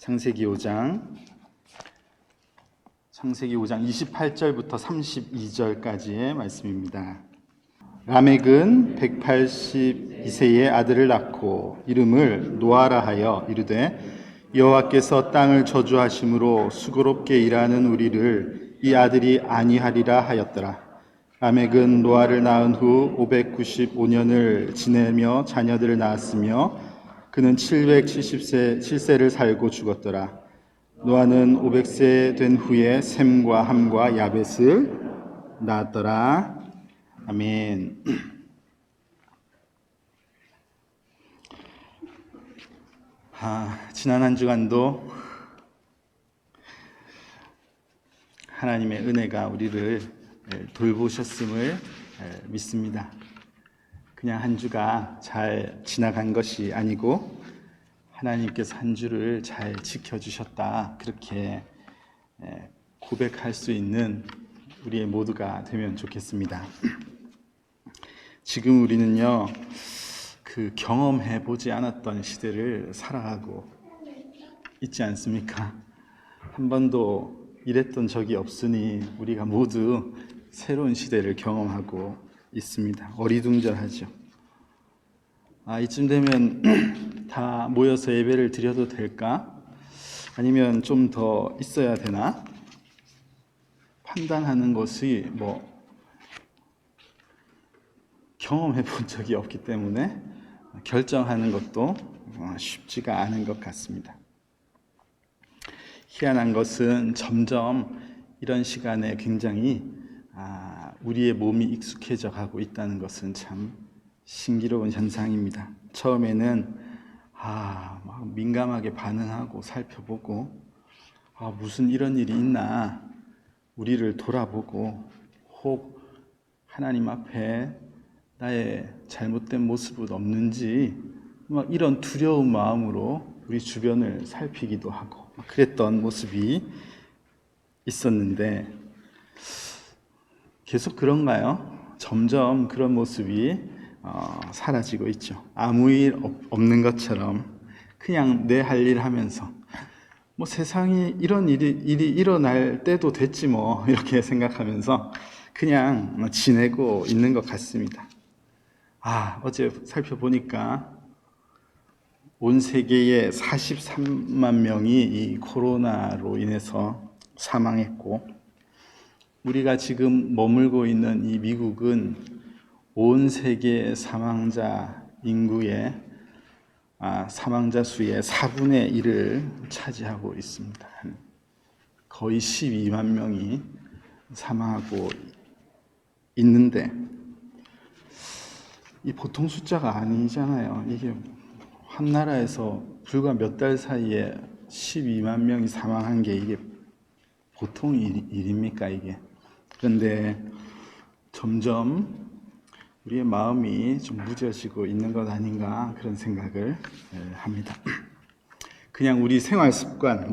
창세기 5장 28절부터 32절까지의 말씀입니다. 라멕은 182세의 아들을 낳고 이름을 노아라 하여 이르되 여호와께서 땅을 저주하심으로 수고롭게 일하는 우리를 이 아들이 아니하리라 하였더라. 라멕은 노아를 낳은 후 595년을 지내며 자녀들을 낳았으며 그는 770세를 살고 죽었더라. 노아는 500세 된 후에 셈과 함과 야벳을 낳았더라. 아멘. 지난 한 주간도 하나님의 은혜가 우리를 돌보셨음을 믿습니다. 그냥 한 주가 잘 지나간 것이 아니고 하나님께서 한 주를 잘 지켜주셨다, 그렇게 고백할 수 있는 우리의 모두가 되면 좋겠습니다. 지금 우리는요, 그 경험해 보지 않았던 시대를 살아가고 있지 않습니까? 한 번도 이랬던 적이 없으니 우리가 모두 새로운 시대를 경험하고 있습니다. 어리둥절하죠. 이쯤 되면 다 모여서 예배를 드려도 될까? 아니면 좀 더 있어야 되나? 판단하는 것이 경험해 본 적이 없기 때문에 결정하는 것도 쉽지가 않은 것 같습니다. 희한한 것은 점점 이런 시간에 굉장히 우리의 몸이 익숙해져 가고 있다는 것은 참 신기로운 현상입니다. 처음에는 막 민감하게 반응하고 살펴보고 무슨 이런 일이 있나 우리를 돌아보고 혹 하나님 앞에 나의 잘못된 모습은 없는지 이런 두려운 마음으로 우리 주변을 살피기도 하고 그랬던 모습이 있었는데 계속 그런가요? 점점 그런 모습이 사라지고 있죠. 아무 일 없는 것처럼 그냥 내 할 일 하면서 세상이 이런 일이 일어날 때도 됐지 이렇게 생각하면서 그냥 지내고 있는 것 같습니다. 어제 살펴보니까 온 세계에 43만 명이 이 코로나로 인해서 사망했고, 우리가 지금 머물고 있는 이 미국은 온 세계 사망자 인구의 사망자 수의 4분의 1을 차지하고 있습니다. 거의 12만 명이 사망하고 있는데 이 보통 숫자가 아니잖아요. 이게 한 나라에서 불과 몇 달 사이에 12만 명이 사망한 게 이게 보통 일입니까 이게? 그런데 점점 우리의 마음이 좀 무뎌지고 있는 것 아닌가 그런 생각을 합니다. 그냥 우리 생활 습관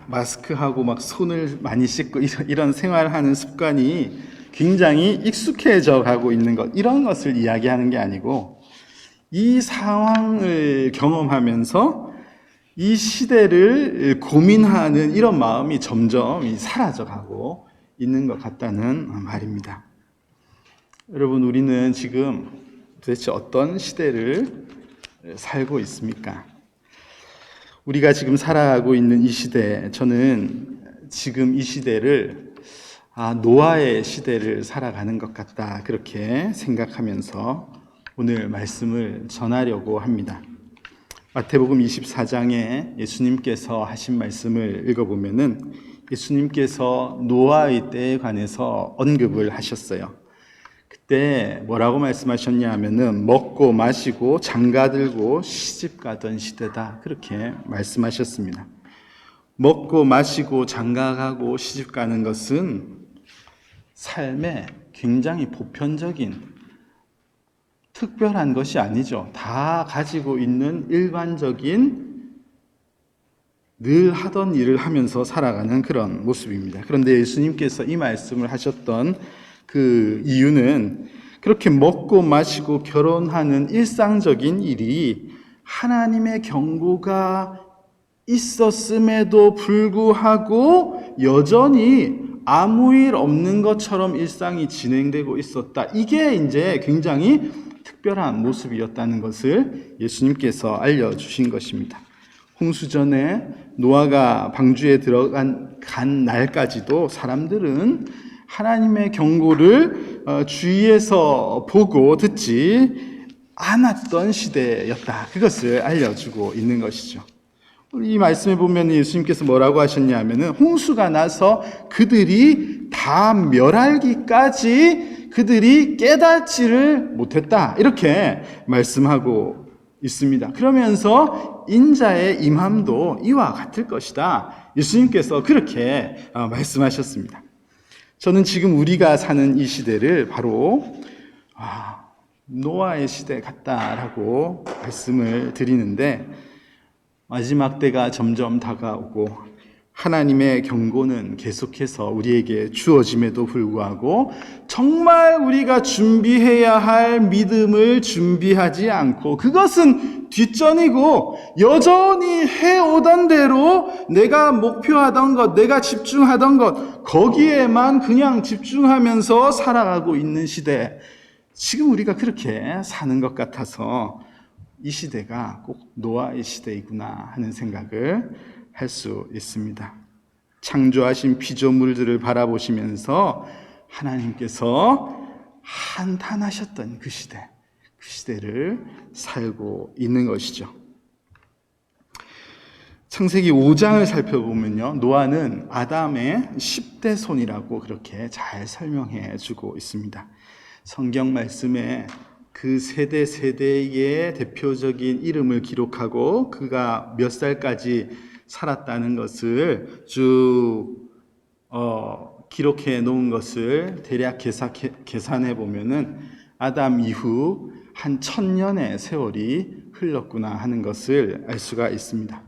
마스크하고 막 손을 많이 씻고 이런 생활하는 습관이 굉장히 익숙해져 가고 있는 것, 이런 것을 이야기하는 게 아니고 이 상황을 경험하면서 이 시대를 고민하는 이런 마음이 점점 사라져 가고 있는 것 같다는 말입니다. 여러분, 우리는 지금 도대체 어떤 시대를 살고 있습니까? 우리가 지금 살아가고 있는 이 시대, 저는 지금 이 시대를 노아의 시대를 살아가는 것 같다, 그렇게 생각하면서 오늘 말씀을 전하려고 합니다. 마태복음 24장에 예수님께서 하신 말씀을 읽어보면은 예수님께서 노아의 때에 관해서 언급을 하셨어요. 그때 뭐라고 말씀하셨냐 하면은 먹고 마시고 장가들고 시집가던 시대다, 그렇게 말씀하셨습니다. 먹고 마시고 장가가고 시집가는 것은 삶의 굉장히 보편적인 특별한 것이 아니죠. 다 가지고 있는 일반적인 늘 하던 일을 하면서 살아가는 그런 모습입니다. 그런데 예수님께서 이 말씀을 하셨던 그 이유는 그렇게 먹고 마시고 결혼하는 일상적인 일이 하나님의 경고가 있었음에도 불구하고 여전히 아무 일 없는 것처럼 일상이 진행되고 있었다. 이게 이제 굉장히 특별한 모습이었다는 것을 예수님께서 알려주신 것입니다. 홍수전에 노아가 방주에 들어간 날까지도 사람들은 하나님의 경고를 주위에서 보고 듣지 않았던 시대였다. 그것을 알려주고 있는 것이죠. 이 말씀에 보면 예수님께서 뭐라고 하셨냐면은 홍수가 나서 그들이 다 멸하기까지 그들이 깨닫지를 못했다. 이렇게 말씀하고 있습니다. 그러면서 인자의 임함도 이와 같을 것이다. 예수님께서 그렇게 말씀하셨습니다. 저는 지금 우리가 사는 이 시대를 바로 노아의 시대 같다라고 말씀을 드리는데, 마지막 때가 점점 다가오고 하나님의 경고는 계속해서 우리에게 주어짐에도 불구하고 정말 우리가 준비해야 할 믿음을 준비하지 않고 그것은 뒷전이고 여전히 해오던 대로 내가 목표하던 것, 내가 집중하던 것, 거기에만 그냥 집중하면서 살아가고 있는 시대, 지금 우리가 그렇게 사는 것 같아서 이 시대가 꼭 노아의 시대이구나 하는 생각을 할 수 있습니다. 창조하신 피조물들을 바라보시면서 하나님께서 한탄하셨던 그 시대를 살고 있는 것이죠. 창세기 5장을 살펴보면요, 노아는 아담의 10대 손이라고 그렇게 잘 설명해 주고 있습니다. 성경 말씀에 그 세대의 대표적인 이름을 기록하고 그가 몇 살까지 살았다는 것을 쭉 기록해 놓은 것을 대략 계산해 보면은 아담 이후 한 1000년의 세월이 흘렀구나 하는 것을 알 수가 있습니다.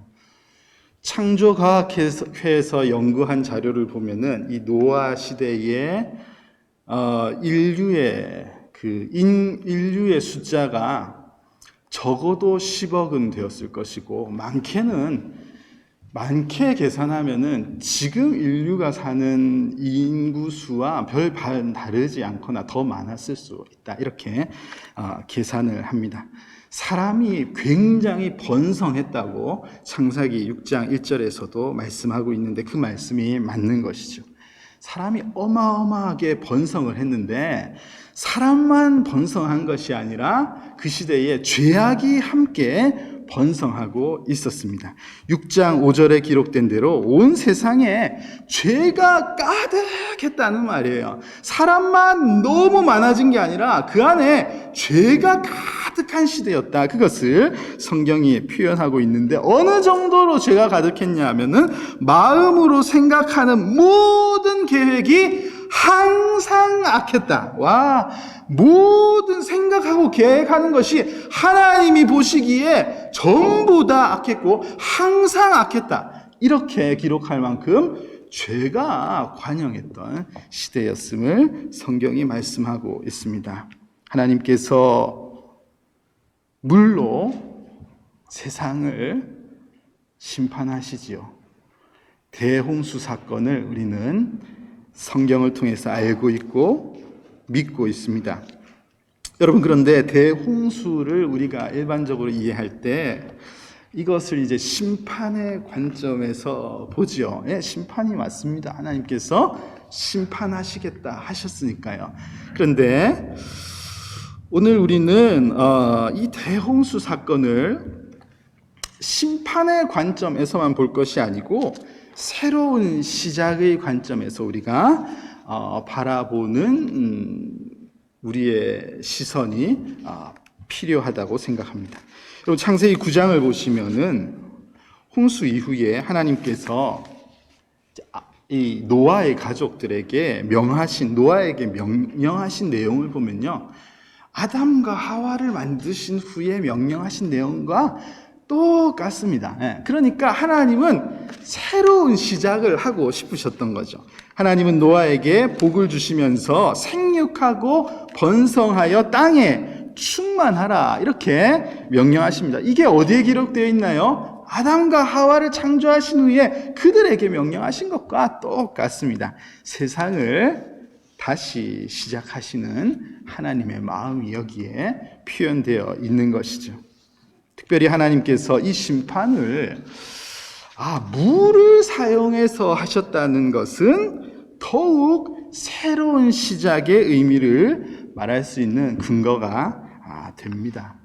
창조과학회에서 연구한 자료를 보면은 이 노아 시대의 인류의 숫자가 적어도 10억은 되었을 것이고 많게 계산하면은 지금 인류가 사는 인구수와 별 다르지 않거나 더 많았을 수 있다. 이렇게 계산을 합니다. 사람이 굉장히 번성했다고 창세기 6장 1절에서도 말씀하고 있는데 그 말씀이 맞는 것이죠. 사람이 어마어마하게 번성을 했는데 사람만 번성한 것이 아니라 그 시대에 죄악이 함께 번성하고 있었습니다. 6장 5절에 기록된 대로 온 세상에 죄가 가득했다는 말이에요. 사람만 너무 많아진 게 아니라 그 안에 죄가 가득한 시대였다. 그것을 성경이 표현하고 있는데 어느 정도로 죄가 가득했냐 하면은 마음으로 생각하는 모든 계획이 항상 악했다. 모든 생각하고 계획하는 것이 하나님이 보시기에 전부 다 악했고 항상 악했다. 이렇게 기록할 만큼 죄가 관영했던 시대였음을 성경이 말씀하고 있습니다. 하나님께서 물로 세상을 심판하시지요. 대홍수 사건을 우리는 성경을 통해서 알고 있고 믿고 있습니다. 여러분, 그런데 대홍수를 우리가 일반적으로 이해할 때 이것을 이제 심판의 관점에서 보지요. 심판이 맞습니다. 하나님께서 심판하시겠다 하셨으니까요. 그런데 오늘 우리는 이 대홍수 사건을 심판의 관점에서만 볼 것이 아니고 새로운 시작의 관점에서 우리가 바라보는 우리의 시선이 필요하다고 생각합니다. 여러분, 창세기 9장을 보시면은 홍수 이후에 하나님께서 이 노아의 가족들에게 노아에게 명령하신 내용을 보면요, 아담과 하와를 만드신 후에 명령하신 내용과 똑같습니다. 그러니까 하나님은 새로운 시작을 하고 싶으셨던 거죠. 하나님은 노아에게 복을 주시면서 생육하고 번성하여 땅에 충만하라 이렇게 명령하십니다. 이게 어디에 기록되어 있나요? 아담과 하와를 창조하신 후에 그들에게 명령하신 것과 똑같습니다. 세상을 다시 시작하시는 하나님의 마음이 여기에 표현되어 있는 것이죠. 특별히 하나님께서 이 심판을 물을 사용해서 하셨다는 것은 더욱 새로운 시작의 의미를 말할 수 있는 근거가 됩니다.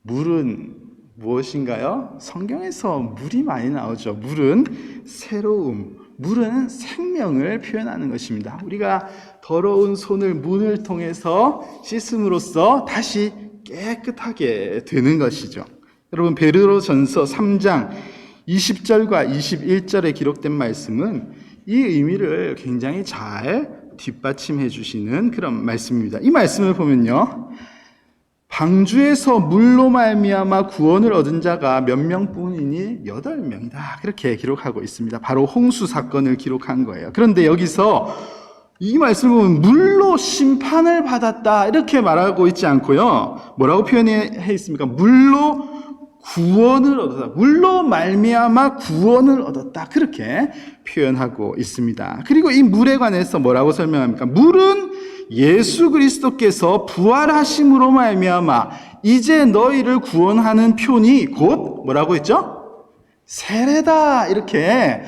물은 무엇인가요? 성경에서 물이 많이 나오죠. 물은 새로움, 물은 생명을 표현하는 것입니다. 우리가 더러운 손을 문을 통해서 씻음으로써 다시 깨끗하게 되는 것이죠. 여러분, 베드로전서 3장 20절과 21절에 기록된 말씀은 이 의미를 굉장히 잘 뒷받침해 주시는 그런 말씀입니다. 이 말씀을 보면요, 방주에서 물로 말미암아 구원을 얻은 자가 몇 명뿐이니 8명이다 그렇게 기록하고 있습니다. 바로 홍수 사건을 기록한 거예요. 그런데 여기서 이 말씀을 보면 물로 심판을 받았다 이렇게 말하고 있지 않고요, 뭐라고 표현해 있습니까? 물로 구원을 얻었다, 물로 말미암아 구원을 얻었다 그렇게 표현하고 있습니다. 그리고 이 물에 관해서 뭐라고 설명합니까? 물은 예수 그리스도께서 부활하심으로 말미암아 이제 너희를 구원하는 표니 곧 뭐라고 했죠? 세례다 이렇게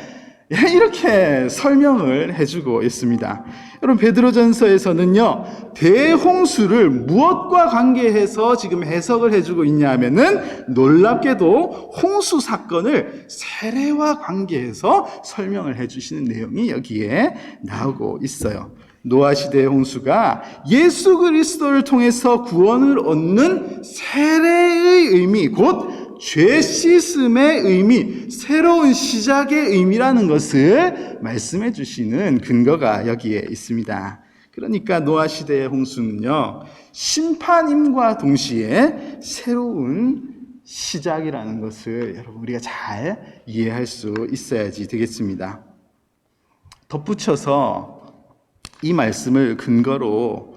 설명을 해주고 있습니다. 여러분, 베드로전서에서는요, 대홍수를 무엇과 관계해서 지금 해석을 해주고 있냐 하면은 놀랍게도 홍수 사건을 세례와 관계해서 설명을 해주시는 내용이 여기에 나오고 있어요. 노아 시대의 홍수가 예수 그리스도를 통해서 구원을 얻는 세례의 의미, 곧 죄 씻음의 의미, 새로운 시작의 의미라는 것을 말씀해 주시는 근거가 여기에 있습니다. 그러니까 노아 시대의 홍수는요, 심판임과 동시에 새로운 시작이라는 것을 여러분 우리가 잘 이해할 수 있어야지 되겠습니다. 덧붙여서 이 말씀을 근거로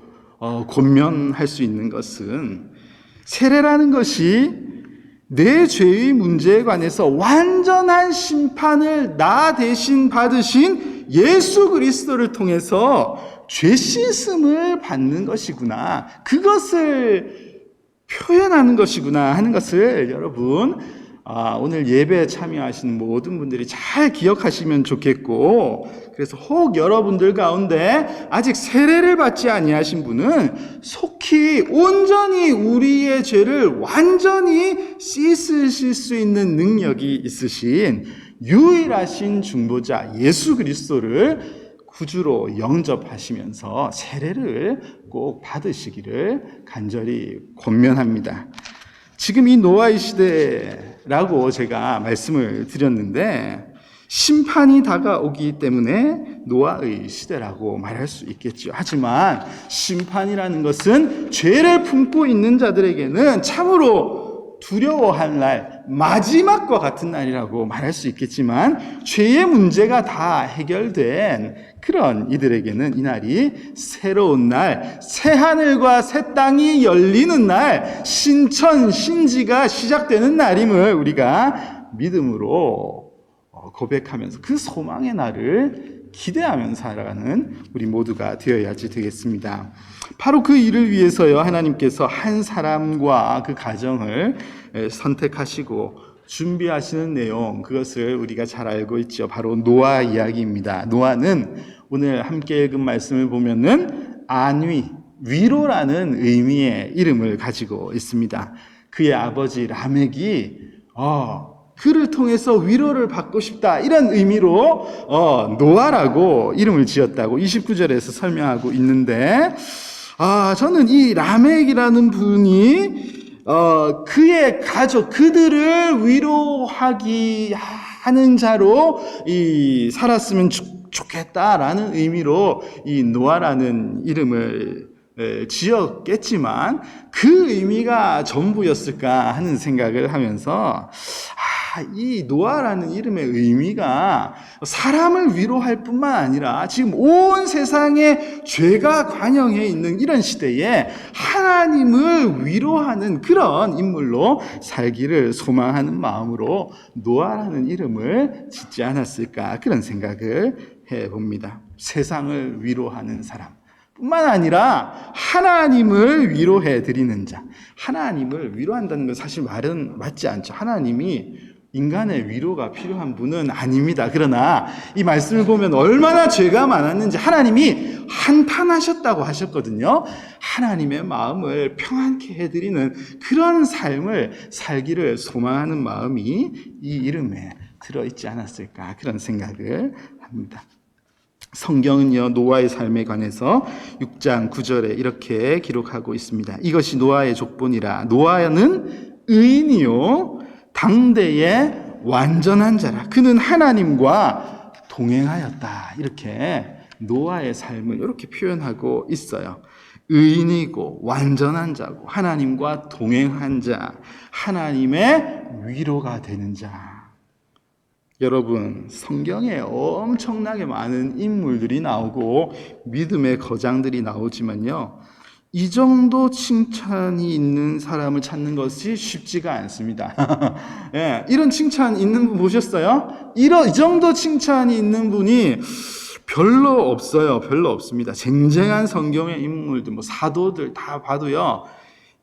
권면할 수 있는 것은 세례라는 것이 내 죄의 문제에 관해서 완전한 심판을 나 대신 받으신 예수 그리스도를 통해서 죄 씻음을 받는 것이구나, 그것을 표현하는 것이구나 하는 것을 여러분 오늘 예배에 참여하시는 모든 분들이 잘 기억하시면 좋겠고, 그래서 혹 여러분들 가운데 아직 세례를 받지 아니하신 분은 속히 온전히 우리의 죄를 완전히 씻으실 수 있는 능력이 있으신 유일하신 중보자 예수 그리스도를 구주로 영접하시면서 세례를 꼭 받으시기를 간절히 권면합니다. 지금 이 노아의 시대라고 제가 말씀을 드렸는데 심판이 다가오기 때문에 노아의 시대라고 말할 수 있겠죠. 하지만 심판이라는 것은 죄를 품고 있는 자들에게는 참으로 두려워할 날, 마지막과 같은 날이라고 말할 수 있겠지만 죄의 문제가 다 해결된 그런 이들에게는 이 날이 새로운 날, 새 하늘과 새 땅이 열리는 날, 신천 신지가 시작되는 날임을 우리가 믿음으로 고백하면서 그 소망의 날을 기대하면서 살아가는 우리 모두가 되어야지 되겠습니다. 바로 그 일을 위해서요, 하나님께서 한 사람과 그 가정을 선택하시고 준비하시는 내용, 그것을 우리가 잘 알고 있죠. 바로 노아 이야기입니다. 노아는 오늘 함께 읽은 말씀을 보면은 안위, 위로라는 의미의 이름을 가지고 있습니다. 그의 아버지 라멕이 그를 통해서 위로를 받고 싶다, 이런 의미로 노아라고 이름을 지었다고 29절에서 설명하고 있는데, 저는 이 라멕이라는 분이 그의 가족, 그들을 위로하기 하는 자로 살았으면 좋겠다라는 의미로 이 노아라는 이름을 지었겠지만 그 의미가 전부였을까 하는 생각을 하면서 이 노아라는 이름의 의미가 사람을 위로할 뿐만 아니라 지금 온 세상에 죄가 관영해 있는 이런 시대에 하나님을 위로하는 그런 인물로 살기를 소망하는 마음으로 노아라는 이름을 짓지 않았을까, 그런 생각을 해봅니다. 세상을 위로하는 사람 뿐만 아니라 하나님을 위로해 드리는 자. 하나님을 위로한다는 건 사실 말은 맞지 않죠. 하나님이 인간의 위로가 필요한 분은 아닙니다. 그러나 이 말씀을 보면 얼마나 죄가 많았는지 하나님이 한탄하셨다고 하셨거든요. 하나님의 마음을 평안케 해드리는 그런 삶을 살기를 소망하는 마음이 이 이름에 들어있지 않았을까, 그런 생각을 합니다. 성경은요, 노아의 삶에 관해서 6장 9절에 이렇게 기록하고 있습니다. 이것이 노아의 족본이라. 노아는 의인이요 당대의 완전한 자라. 그는 하나님과 동행하였다. 이렇게 노아의 삶을 이렇게 표현하고 있어요. 의인이고 완전한 자고 하나님과 동행한 자, 하나님의 위로가 되는 자. 여러분, 성경에 엄청나게 많은 인물들이 나오고 믿음의 거장들이 나오지만요, 이 정도 칭찬이 있는 사람을 찾는 것이 쉽지가 않습니다. 예, 이런 칭찬 있는 분 보셨어요? 이 정도 칭찬이 있는 분이 별로 없어요. 별로 없습니다. 쟁쟁한 성경의 인물들, 사도들 다 봐도요,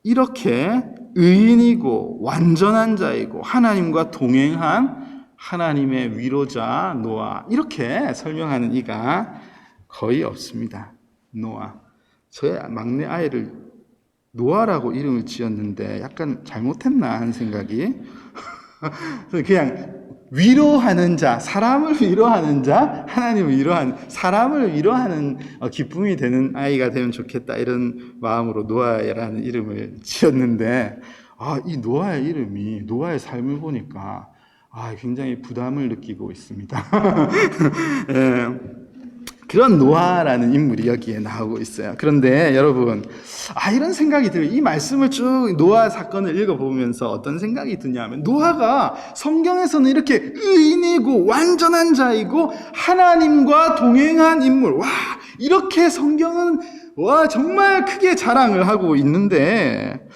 이렇게 의인이고 완전한 자이고 하나님과 동행한 하나님의 위로자 노아, 이렇게 설명하는 이가 거의 없습니다. 노아. 저의 막내 아이를 노아라고 이름을 지었는데 약간 잘못했나 하는 생각이 그냥 위로하는 자, 사람을 위로하는 자, 하나님을 위로하는, 사람을 위로하는 기쁨이 되는 아이가 되면 좋겠다, 이런 마음으로 노아라는 이름을 지었는데, 이 노아의 이름이, 노아의 삶을 보니까 굉장히 부담을 느끼고 있습니다. 예, 그런 노아라는 인물이 여기에 나오고 있어요. 그런데 여러분, 이런 생각이 들어요. 이 말씀을 쭉 노아 사건을 읽어보면서 어떤 생각이 드냐면, 노아가 성경에서는 이렇게 의인이고 완전한 자이고 하나님과 동행한 인물, 이렇게 성경은 정말 크게 자랑을 하고 있는데,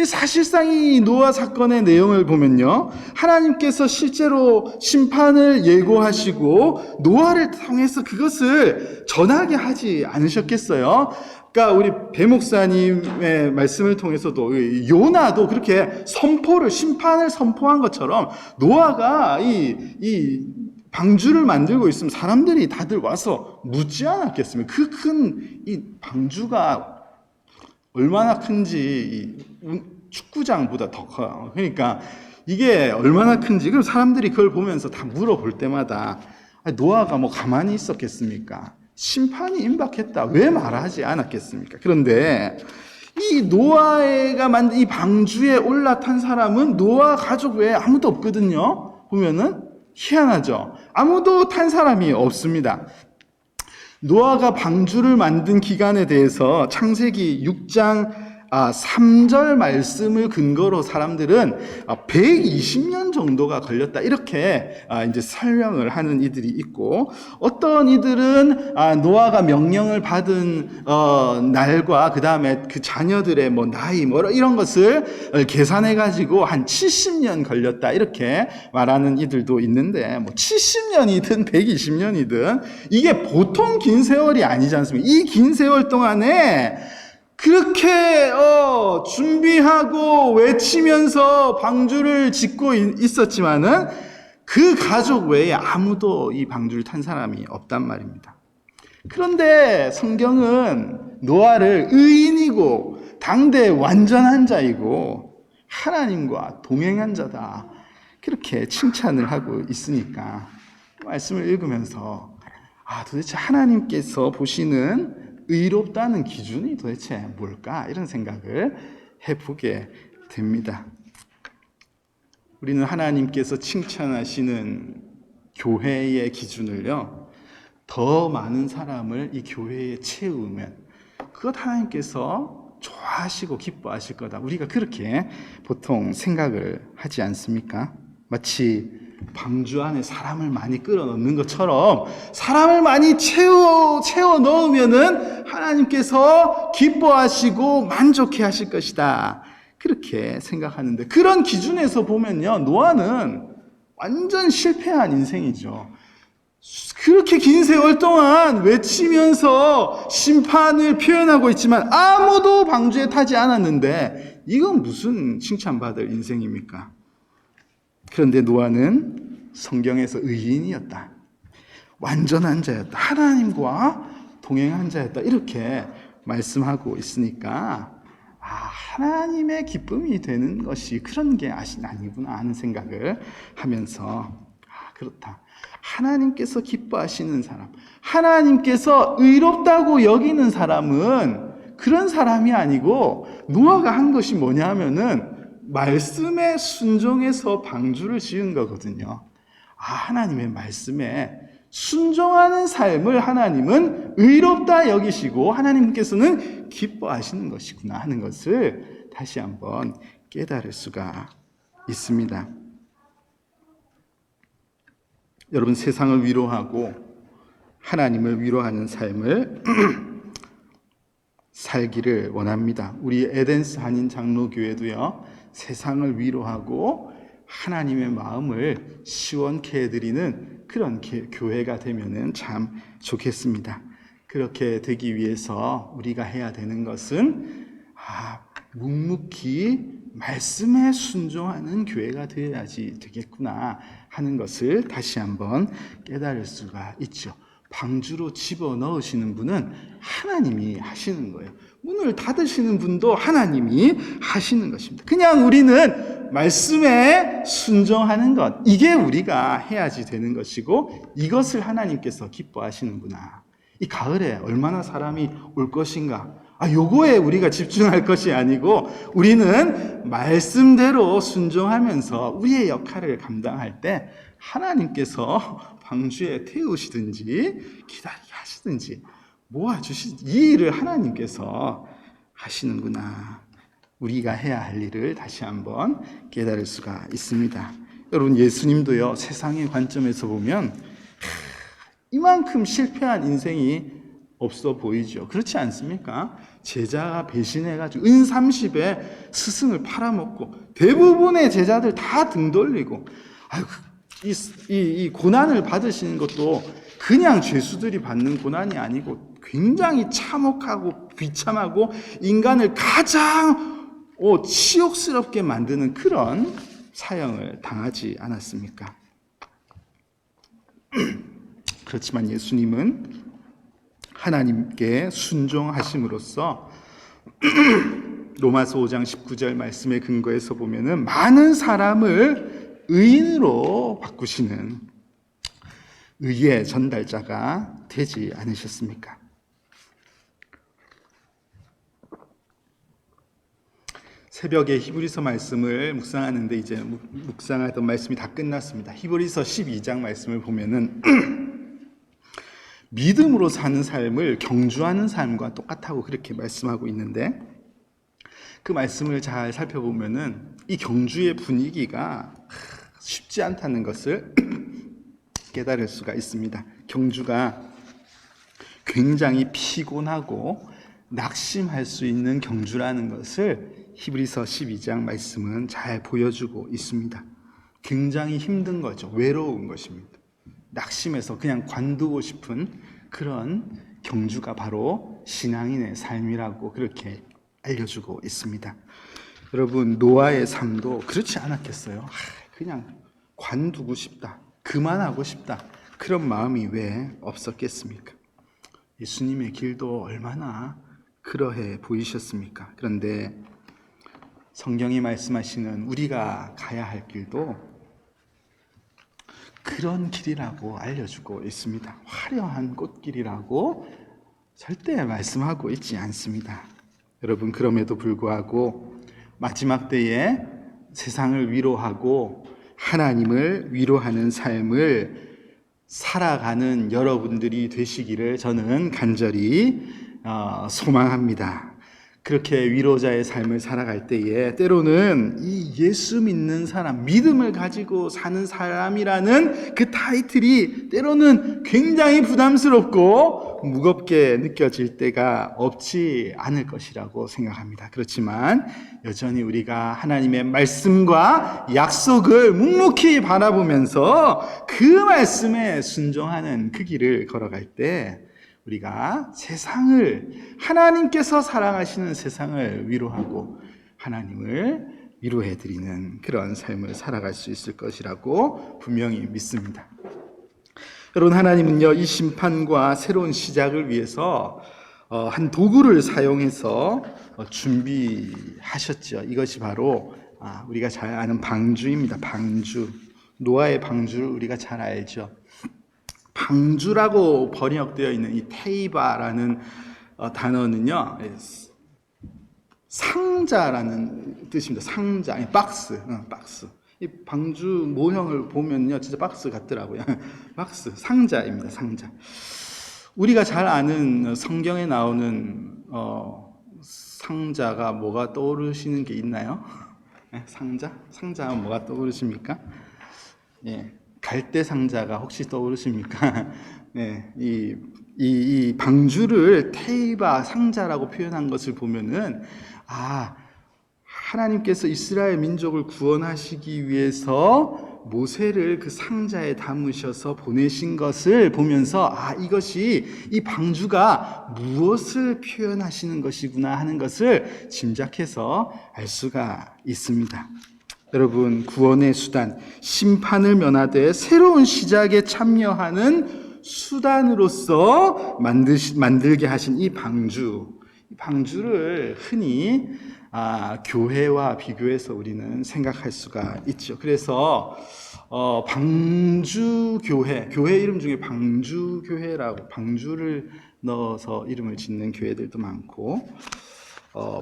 사실상 이 노아 사건의 내용을 보면요, 하나님께서 실제로 심판을 예고하시고 노아를 통해서 그것을 전하게 하지 않으셨겠어요? 그러니까 우리 배 목사님의 말씀을 통해서도 요나도 그렇게 심판을 선포한 것처럼 노아가 이 방주를 만들고 있으면 사람들이 다들 와서 묻지 않았겠습니까? 그 큰 이 방주가 얼마나 큰지 축구장보다 더 커요. 그러니까 이게 얼마나 큰지, 그럼 사람들이 그걸 보면서 다 물어볼 때마다 노아가 가만히 있었겠습니까? 심판이 임박했다, 왜 말하지 않았겠습니까? 그런데 이 노아가 만든 이 방주에 올라탄 사람은 노아 가족 외에 아무도 없거든요. 보면은 희한하죠. 아무도 탄 사람이 없습니다. 노아가 방주를 만든 기간에 대해서 창세기 6장 3절 말씀을 근거로 사람들은 120년 정도가 걸렸다, 이렇게 이제 설명을 하는 이들이 있고, 어떤 이들은 노아가 명령을 받은 날과 그 다음에 그 자녀들의 나이 이런 것을 계산해 가지고 한 70년 걸렸다, 이렇게 말하는 이들도 있는데, 70년이든 120년이든 이게 보통 긴 세월이 아니지 않습니까? 이 긴 세월 동안에 그렇게 준비하고 외치면서 방주를 짓고 있었지만은 그 가족 외에 아무도 이 방주를 탄 사람이 없단 말입니다. 그런데 성경은 노아를 의인이고 당대 완전한 자이고 하나님과 동행한 자다, 그렇게 칭찬을 하고 있으니까 말씀을 읽으면서 도대체 하나님께서 보시는 의롭다는 기준이 도대체 뭘까, 이런 생각을 해보게 됩니다. 우리는 하나님께서 칭찬하시는 교회의 기준을요, 더 많은 사람을 이 교회에 채우면 그것 하나님께서 좋아하시고 기뻐하실 거다, 우리가 그렇게 보통 생각을 하지 않습니까? 마치 방주 안에 사람을 많이 끌어 넣는 것처럼 사람을 많이 채워 넣으면은 하나님께서 기뻐하시고 만족해 하실 것이다. 그렇게 생각하는데, 그런 기준에서 보면요, 노아는 완전 실패한 인생이죠. 그렇게 긴 세월 동안 외치면서 심판을 표현하고 있지만 아무도 방주에 타지 않았는데 이건 무슨 칭찬받을 인생입니까? 그런데 노아는 성경에서 의인이었다. 완전한 자였다. 하나님과 동행한 자였다. 이렇게 말씀하고 있으니까 하나님의 기쁨이 되는 것이 그런 게 아니구나 하는 생각을 하면서 그렇다. 하나님께서 기뻐하시는 사람, 하나님께서 의롭다고 여기는 사람은 그런 사람이 아니고 노아가 한 것이 뭐냐 하면은 말씀에 순종해서 방주를 지은 거거든요. 하나님의 말씀에 순종하는 삶을 하나님은 의롭다 여기시고 하나님께서는 기뻐하시는 것이구나 하는 것을 다시 한번 깨달을 수가 있습니다. 여러분, 세상을 위로하고 하나님을 위로하는 삶을 살기를 원합니다. 우리 에덴스 한인 장로교회도요, 세상을 위로하고 하나님의 마음을 시원케 해드리는 그런 교회가 되면은 참 좋겠습니다. 그렇게 되기 위해서 우리가 해야 되는 것은 묵묵히 말씀에 순종하는 교회가 되어야지 되겠구나 하는 것을 다시 한번 깨달을 수가 있죠. 방주로 집어넣으시는 분은 하나님이 하시는 거예요. 문을 닫으시는 분도 하나님이 하시는 것입니다. 그냥 우리는 말씀에 순종하는 것, 이게 우리가 해야지 되는 것이고 이것을 하나님께서 기뻐하시는구나. 이 가을에 얼마나 사람이 올 것인가, 요거에 우리가 집중할 것이 아니고 우리는 말씀대로 순종하면서 우리의 역할을 감당할 때 하나님께서 방주에 태우시든지 기다리게 하시든지 모아주시든지 이 일을 하나님께서 하시는구나. 우리가 해야 할 일을 다시 한번 깨달을 수가 있습니다. 여러분, 예수님도요, 세상의 관점에서 보면 이만큼 실패한 인생이 없어 보이죠. 그렇지 않습니까? 제자가 배신해가지고 은 30에 스승을 팔아먹고 대부분의 제자들 다 등 돌리고 이 고난을 받으시는 것도 그냥 죄수들이 받는 고난이 아니고 굉장히 참혹하고 비참하고 인간을 가장 치욕스럽게 만드는 그런 사형을 당하지 않았습니까? 그렇지만 예수님은 하나님께 순종하심으로써 로마서 5장 19절 말씀의 근거에서 보면은 많은 사람을 의인으로 바꾸시는 의의 전달자가 되지 않으셨습니까? 새벽에 히브리서 말씀을 묵상하는데 이제 묵상하던 말씀이 다 끝났습니다. 히브리서 12장 말씀을 보면은 믿음으로 사는 삶을 경주하는 삶과 똑같다고 그렇게 말씀하고 있는데 그 말씀을 잘 살펴보면은 이 경주의 분위기가 쉽지 않다는 것을 깨달을 수가 있습니다. 경주가 굉장히 피곤하고 낙심할 수 있는 경주라는 것을 히브리서 12장 말씀은 잘 보여주고 있습니다. 굉장히 힘든 거죠. 외로운 것입니다. 낙심해서 그냥 관두고 싶은 그런 경주가 바로 신앙인의 삶이라고 그렇게 알려주고 있습니다. 여러분, 노아의 삶도 그렇지 않았겠어요? 그냥 관두고 싶다, 그만하고 싶다, 그런 마음이 왜 없었겠습니까? 예수님의 길도 얼마나 그러해 보이셨습니까? 그런데 성경이 말씀하시는 우리가 가야 할 길도 그런 길이라고 알려주고 있습니다. 화려한 꽃길이라고 절대 말씀하고 있지 않습니다. 여러분, 그럼에도 불구하고 마지막 때에 세상을 위로하고 하나님을 위로하는 삶을 살아가는 여러분들이 되시기를 저는 간절히 소망합니다. 그렇게 위로자의 삶을 살아갈 때에 때로는 이 예수 믿는 사람, 믿음을 가지고 사는 사람이라는 그 타이틀이 때로는 굉장히 부담스럽고 무겁게 느껴질 때가 없지 않을 것이라고 생각합니다. 그렇지만 여전히 우리가 하나님의 말씀과 약속을 묵묵히 바라보면서 그 말씀에 순종하는 그 길을 걸어갈 때 우리가 세상을, 하나님께서 사랑하시는 세상을 위로하고 하나님을 위로해드리는 그런 삶을 살아갈 수 있을 것이라고 분명히 믿습니다. 여러분, 하나님은요, 이 심판과 새로운 시작을 위해서 한 도구를 사용해서 준비하셨죠. 이것이 바로 우리가 잘 아는 방주입니다. 방주. 노아의 방주를 우리가 잘 알죠. 방주라고 번역되어 있는 이 테이바라는 단어는요, 상자라는 뜻입니다. 상자, 박스, 박스. 이 방주 모형을 보면요, 진짜 박스 같더라고요. 박스, 상자입니다. 상자. 우리가 잘 아는 성경에 나오는 상자가 뭐가 떠오르시는 게 있나요? 상자? 상자하면 뭐가 떠오르십니까? 예. 갈대 상자가 혹시 떠오르십니까? 네, 이 방주를 테이바 상자라고 표현한 것을 보면은 하나님께서 이스라엘 민족을 구원하시기 위해서 모세를 그 상자에 담으셔서 보내신 것을 보면서 이것이 이 방주가 무엇을 표현하시는 것이구나 하는 것을 짐작해서 알 수가 있습니다. 여러분, 구원의 수단, 심판을 면하되 새로운 시작에 참여하는 수단으로서 만들게 하신 이 방주를 흔히 교회와 비교해서 우리는 생각할 수가 있죠. 그래서 방주교회, 교회 이름 중에 방주교회라고 방주를 넣어서 이름을 짓는 교회들도 많고,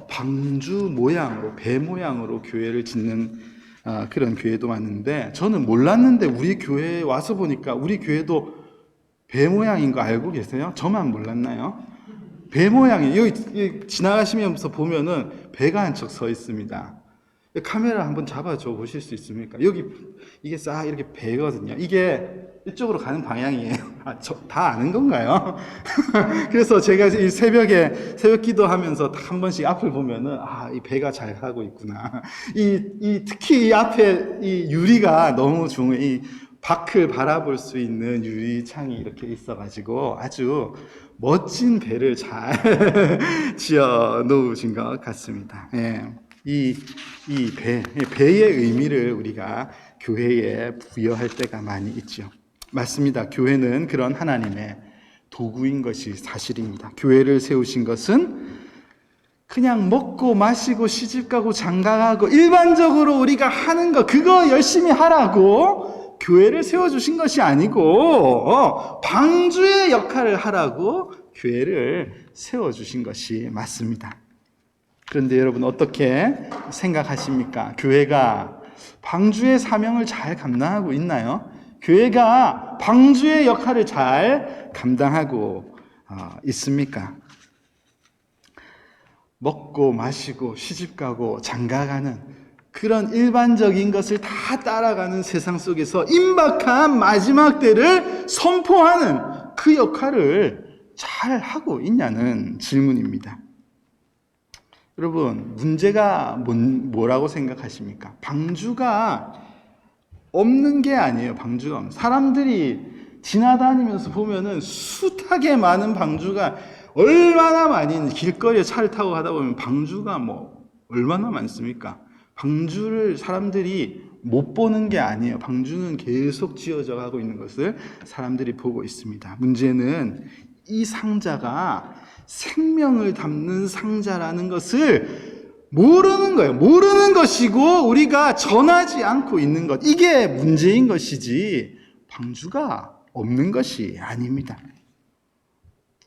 방주 모양으로, 배 모양으로 교회를 짓는 그런 교회도 많은데, 저는 몰랐는데 우리 교회에 와서 보니까 우리 교회도 배 모양인 거 알고 계세요? 저만 몰랐나요? 배 모양이에요. 여기 지나가시면서 보면은 배가 한 척 서 있습니다. 카메라 한번 잡아줘 보실 수 있습니까? 여기 이게 싹 이렇게 배거든요. 이게 이쪽으로 가는 방향이에요. 다 아는 건가요? 그래서 제가 이 새벽에 새벽 기도하면서 한 번씩 앞을 보면은 이 배가 잘 가고 있구나. 특히 이 앞에 이 유리가 너무 중요해. 이 밖을 바라볼 수 있는 유리창이 이렇게 있어가지고 아주 멋진 배를 잘 지어 놓으신 것 같습니다. 예. 배의 의미를 우리가 교회에 부여할 때가 많이 있죠. 맞습니다. 교회는 그런 하나님의 도구인 것이 사실입니다. 교회를 세우신 것은 그냥 먹고 마시고 시집가고 장가가고 일반적으로 우리가 하는 거 그거 열심히 하라고 교회를 세워주신 것이 아니고 방주의 역할을 하라고 교회를 세워주신 것이 맞습니다. 그런데 여러분 어떻게 생각하십니까? 교회가 방주의 사명을 잘 감당하고 있나요? 교회가 방주의 역할을 잘 감당하고 있습니까? 먹고 마시고 시집가고 장가가는 그런 일반적인 것을 다 따라가는 세상 속에서 임박한 마지막 때를 선포하는 그 역할을 잘 하고 있냐는 질문입니다. 여러분, 문제가 뭐라고 생각하십니까? 방주가 없는 게 아니에요. 방주가 없는. 사람들이 지나다니면서 보면은 숱하게 많은 방주가 얼마나 많이 길거리에 차를 타고 가다 보면 방주가 얼마나 많습니까? 방주를 사람들이 못 보는 게 아니에요. 방주는 계속 지어져 가고 있는 것을 사람들이 보고 있습니다. 문제는 이 상자가 생명을 담는 상자라는 것을 모르는 거예요. 모르는 것이고 우리가 전하지 않고 있는 것. 이게 문제인 것이지 방주가 없는 것이 아닙니다.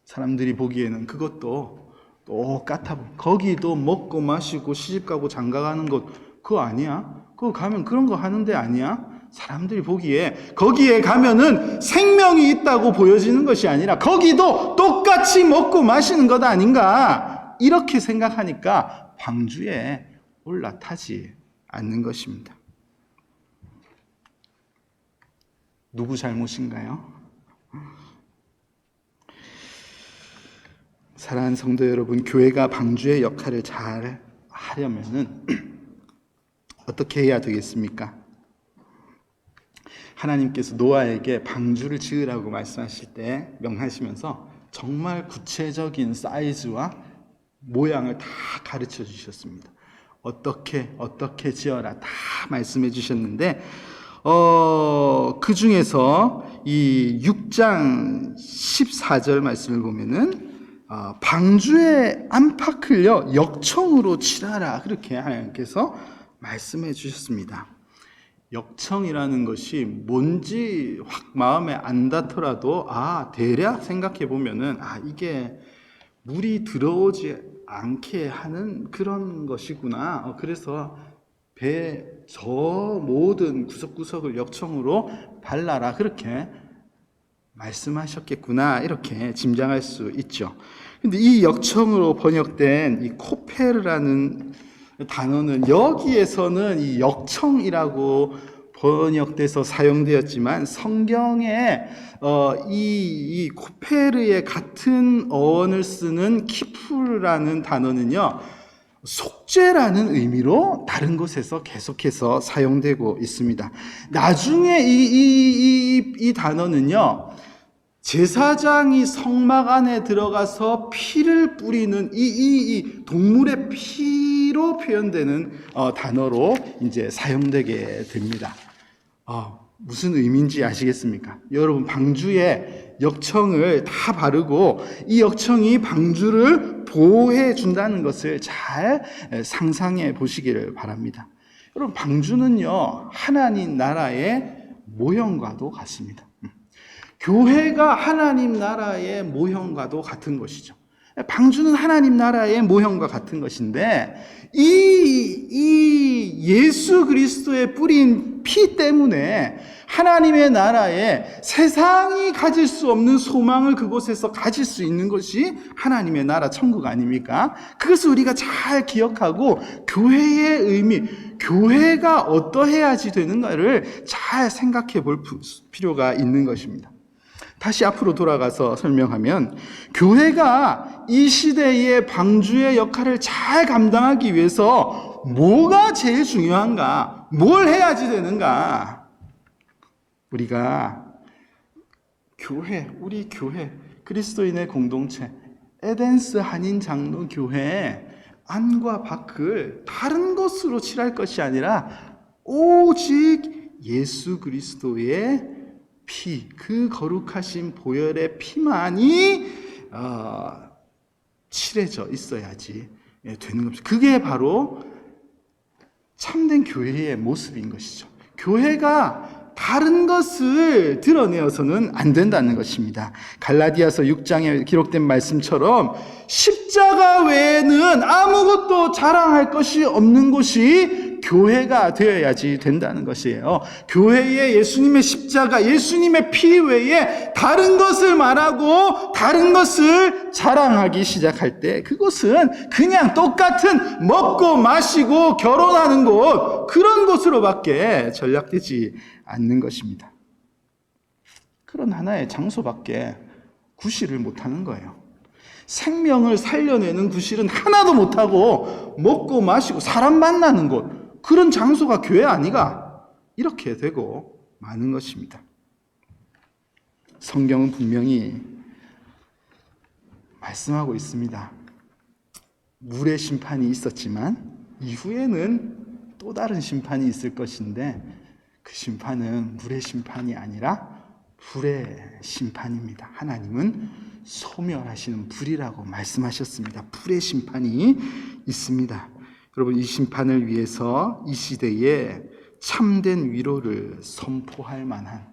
사람들이 보기에는 그것도 똑같아. 거기도 먹고 마시고 시집가고 장가가는 것 그거 아니야? 그거 가면 그런 거 하는데 아니야? 사람들이 보기에 거기에 가면은 생명이 있다고 보여지는 것이 아니라 거기도 똑같이 먹고 마시는 것 아닌가? 이렇게 생각하니까 방주에 올라타지 않는 것입니다. 누구 잘못인가요? 사랑하는 성도 여러분, 교회가 방주의 역할을 잘 하려면은 어떻게 해야 되겠습니까? 하나님께서 노아에게 방주를 지으라고 말씀하실 때 명하시면서 정말 구체적인 사이즈와 모양을 다 가르쳐 주셨습니다. 어떻게 지어라 다 말씀해 주셨는데 그 중에서 이 6장 14절 말씀을 보면은 방주의 안팎을요 역청으로 칠하라, 그렇게 하나님께서 말씀해 주셨습니다. 역청이라는 것이 뭔지 확 마음에 안 닿더라도 대략 생각해 보면은 이게 물이 들어오지 않게 하는 그런 것이구나. 그래서 배 저 모든 구석구석을 역청으로 발라라, 그렇게 말씀하셨겠구나, 이렇게 짐작할 수 있죠. 근데 이 역청으로 번역된 이 코페르라는 단어는 여기에서는 이 역청이라고 번역돼서 사용되었지만 성경에 이 코페르의 같은 어원을 쓰는 키프르라는 단어는요 속죄라는 의미로 다른 곳에서 계속해서 사용되고 있습니다. 나중에 이 단어는요 제사장이 성막 안에 들어가서 피를 뿌리는 이 동물의 피로 표현되는 단어로 이제 사용되게 됩니다. 무슨 의미인지 아시겠습니까? 여러분, 방주에 역청을 다 바르고 이 역청이 방주를 보호해 준다는 것을 잘 상상해 보시기를 바랍니다. 여러분, 방주는요 하나님 나라의 모형과도 같습니다. 교회가 하나님 나라의 모형과도 같은 것이죠. 방주는 하나님 나라의 모형과 같은 것인데 이 예수 그리스도의 뿌린 피 때문에 하나님의 나라에 세상이 가질 수 없는 소망을 그곳에서 가질 수 있는 것이 하나님의 나라 천국 아닙니까? 그것을 우리가 잘 기억하고 교회의 의미, 교회가 어떠해야지 되는가를 잘 생각해 볼 필요가 있는 것입니다. 다시 앞으로 돌아가서 설명하면 교회가 이 시대의 방주의 역할을 잘 감당하기 위해서 뭐가 제일 중요한가? 뭘 해야지 되는가? 우리가 우리 교회, 그리스도인의 공동체, 에덴스 한인 장로 교회 안과 밖을 다른 것으로 칠할 것이 아니라 오직 예수 그리스도의 피, 그 거룩하신 보혈의 피만이 칠해져 있어야지 되는 겁니다. 그게 바로 참된 교회의 모습인 것이죠. 교회가 다른 것을 드러내어서는 안 된다는 것입니다. 갈라디아서 6장에 기록된 말씀처럼 십자가 외에는 아무것도 자랑할 것이 없는 곳이 교회가 되어야지 된다는 것이에요. 교회에 예수님의 십자가, 예수님의 피 외에 다른 것을 말하고 다른 것을 자랑하기 시작할 때 그것은 그냥 똑같은 먹고 마시고 결혼하는 곳, 그런 곳으로밖에 전락되지 않는 것입니다. 그런 하나의 장소밖에 구실을 못하는 거예요. 생명을 살려내는 구실은 하나도 못하고 먹고 마시고 사람 만나는 곳, 그런 장소가 교회 아니가? 이렇게 되고 마는 것입니다. 성경은 분명히 말씀하고 있습니다. 물의 심판이 있었지만 이후에는 또 다른 심판이 있을 것인데 그 심판은 물의 심판이 아니라 불의 심판입니다. 하나님은 소멸하시는 불이라고 말씀하셨습니다. 불의 심판이 있습니다. 여러분, 이 심판을 위해서 이 시대에 참된 위로를 선포할 만한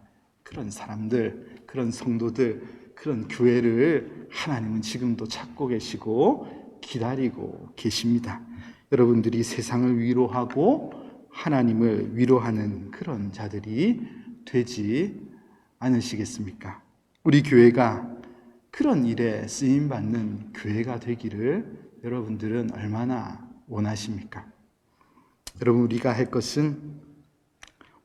그런 사람들, 그런 성도들, 그런 교회를 하나님은 지금도 찾고 계시고 기다리고 계십니다. 여러분들이 세상을 위로하고 하나님을 위로하는 그런 자들이 되지 않으시겠습니까? 우리 교회가 그런 일에 쓰임받는 교회가 되기를 여러분들은 얼마나 원하십니까? 여러분, 우리가 할 것은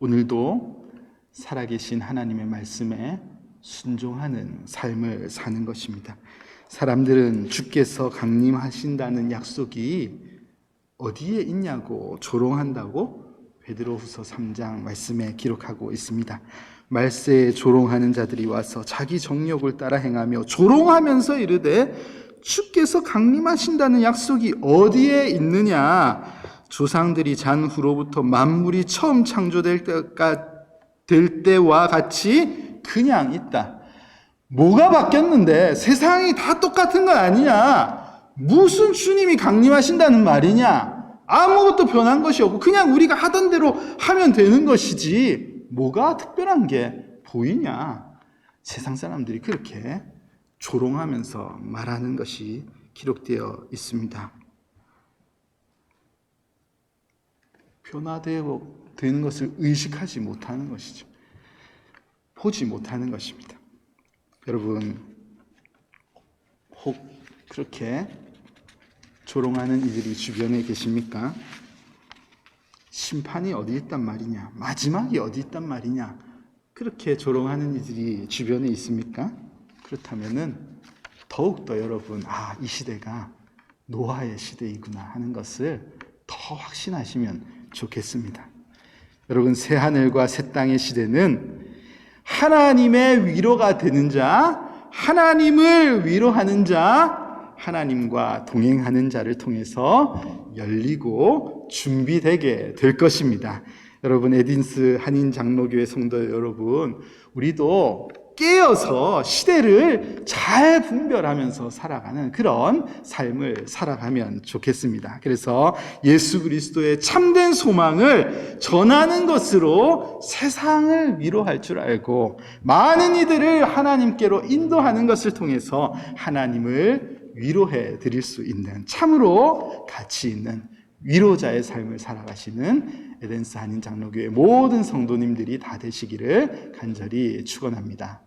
오늘도 살아계신 하나님의 말씀에 순종하는 삶을 사는 것입니다. 사람들은 주께서 강림하신다는 약속이 어디에 있냐고 조롱한다고 베드로후서 3장 말씀에 기록하고 있습니다. 말세에 조롱하는 자들이 와서 자기 정욕을 따라 행하며 조롱하면서 이르되 주께서 강림하신다는 약속이 어디에 있느냐? 조상들이 잔 후로부터 만물이 처음 창조될 때와 같이 그냥 있다. 뭐가 바뀌었는데? 세상이 다 똑같은 거 아니냐? 무슨 주님이 강림하신다는 말이냐? 아무것도 변한 것이 없고 그냥 우리가 하던 대로 하면 되는 것이지 뭐가 특별한 게 보이냐? 세상 사람들이 그렇게 조롱하면서 말하는 것이 기록되어 있습니다. 변화되는 것을 의식하지 못하는 것이죠. 보지 못하는 것입니다. 여러분, 혹 그렇게 조롱하는 이들이 주변에 계십니까? 심판이 어디 있단 말이냐? 마지막이 어디 있단 말이냐? 그렇게 조롱하는 이들이 주변에 있습니까? 그렇다면은 더욱더 여러분, 이 시대가 노아의 시대이구나 하는 것을 더 확신하시면 좋겠습니다. 여러분, 새 하늘과 새 땅의 시대는 하나님의 위로가 되는 자, 하나님을 위로하는 자, 하나님과 동행하는 자를 통해서 열리고 준비되게 될 것입니다. 여러분, 에딘스 한인 장로교회 성도 여러분, 우리도 깨어서 시대를 잘 분별하면서 살아가는 그런 삶을 살아가면 좋겠습니다. 그래서 예수 그리스도의 참된 소망을 전하는 것으로 세상을 위로할 줄 알고 많은 이들을 하나님께로 인도하는 것을 통해서 하나님을 위로해 드릴 수 있는 참으로 가치 있는 위로자의 삶을 살아가시는 에덴스 한인 장로교회 모든 성도님들이 다 되시기를 간절히 축원합니다.